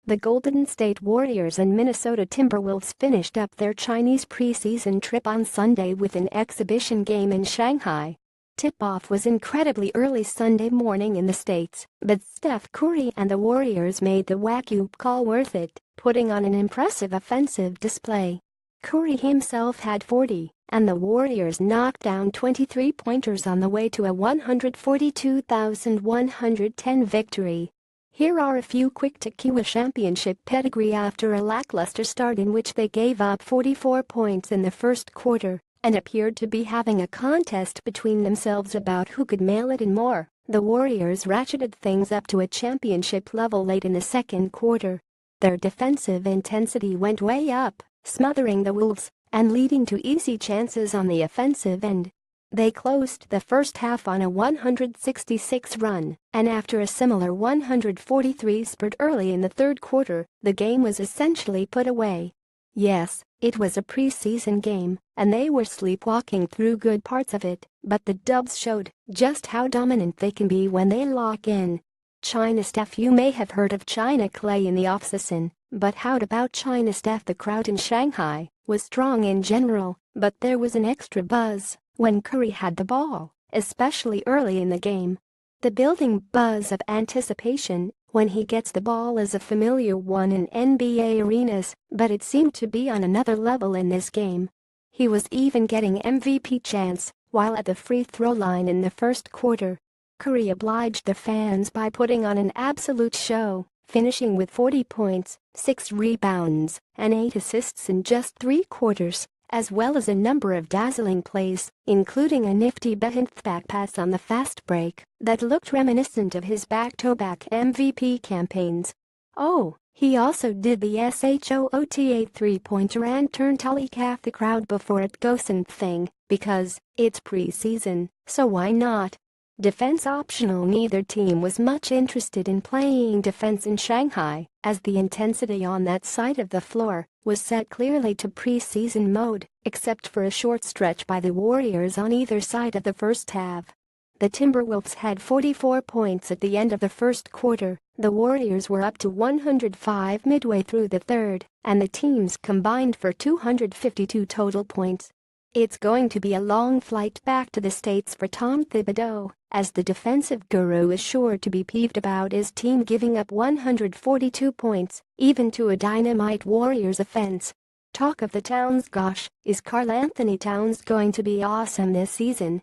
The Golden State Warriors and Minnesota Timberwolves finished up their Chinese preseason trip on Sunday with an exhibition game in Shanghai. Tip-off was incredibly early Sunday morning in the States, but Steph Curry and the Warriors made the wake-up call worth it, putting on an impressive offensive display. Curry himself had 40, and the Warriors knocked down 23-pointers on the way to a 142,110 victory. Here are a few quick Tequila championship pedigree after a lackluster start in which they gave up 44 points in the first quarter and appeared to be having a contest between themselves about who could mail it in more. The Warriors ratcheted things up to a championship level late in the second quarter. Their defensive intensity went way up, smothering the Wolves and leading to easy chances on the offensive end. They closed the first half on a 166 run, and after a similar 143 spurt early in the third quarter, the game was essentially put away. Yes, it was a preseason game, and they were sleepwalking through good parts of it, but the Dubs showed just how dominant they can be when they lock in. China Steph. You may have heard of China Clay in the offseason, but how about China Steph? The crowd in Shanghai was strong in general, but there was an extra buzz when Curry had the ball, especially early in the game. The building buzz of anticipation when he gets the ball is a familiar one in NBA arenas, but it seemed to be on another level in this game. He was even getting MVP chants while at the free throw line in the first quarter. Curry obliged the fans by putting on an absolute show, finishing with 40 points, 6 rebounds, and 8 assists in just 3 quarters, as well as a number of dazzling plays, including a nifty back pass on the fast break that looked reminiscent of his back-to-back MVP campaigns. Oh, he also did the SHOT three-pointer and turned half the crowd before it goes thing, because it's preseason, so why not? Defense optional. Neither team was much interested in playing defense in Shanghai, as the intensity on that side of the floor was set clearly to preseason mode, except for a short stretch by the Warriors on either side of the first half. The Timberwolves had 44 points at the end of the first quarter, the Warriors were up to 105 midway through the third, and the teams combined for 252 total points. It's going to be a long flight back to the States for Tom Thibodeau, as the defensive guru is sure to be peeved about his team giving up 142 points, even to a dynamite Warriors offense. Talk of the Towns. Gosh, is Karl-Anthony Towns going to be awesome this season?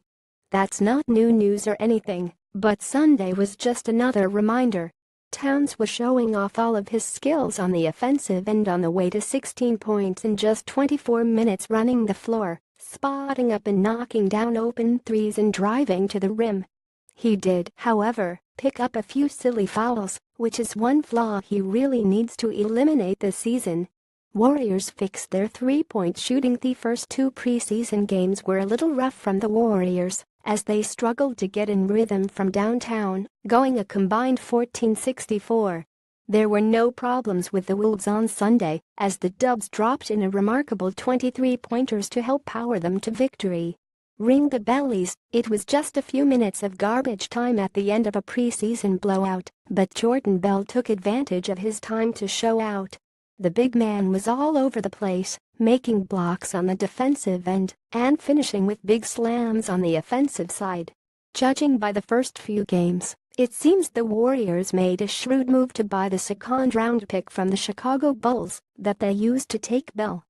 That's not new news or anything, but Sunday was just another reminder. Towns was showing off all of his skills on the offensive end on the way to 16 points in just 24 minutes running the floor, spotting up and knocking down open threes and driving to the rim. He did, however, pick up a few silly fouls, which is one flaw he really needs to eliminate this season. Warriors fixed their three-point shooting. The first 2 preseason games were a little rough from the Warriors, as they struggled to get in rhythm from downtown, going a combined 14-64. There were no problems with the Wolves on Sunday, as the Dubs dropped in a remarkable 23-pointers to help power them to victory. Ring the bellies, it was just a few minutes of garbage time at the end of a preseason blowout, but Jordan Bell took advantage of his time to show out. The big man was all over the place, making blocks on the defensive end and finishing with big slams on the offensive side. Judging by the first few games, it seems the Warriors made a shrewd move to buy the second-round pick from the Chicago Bulls that they used to take Bell.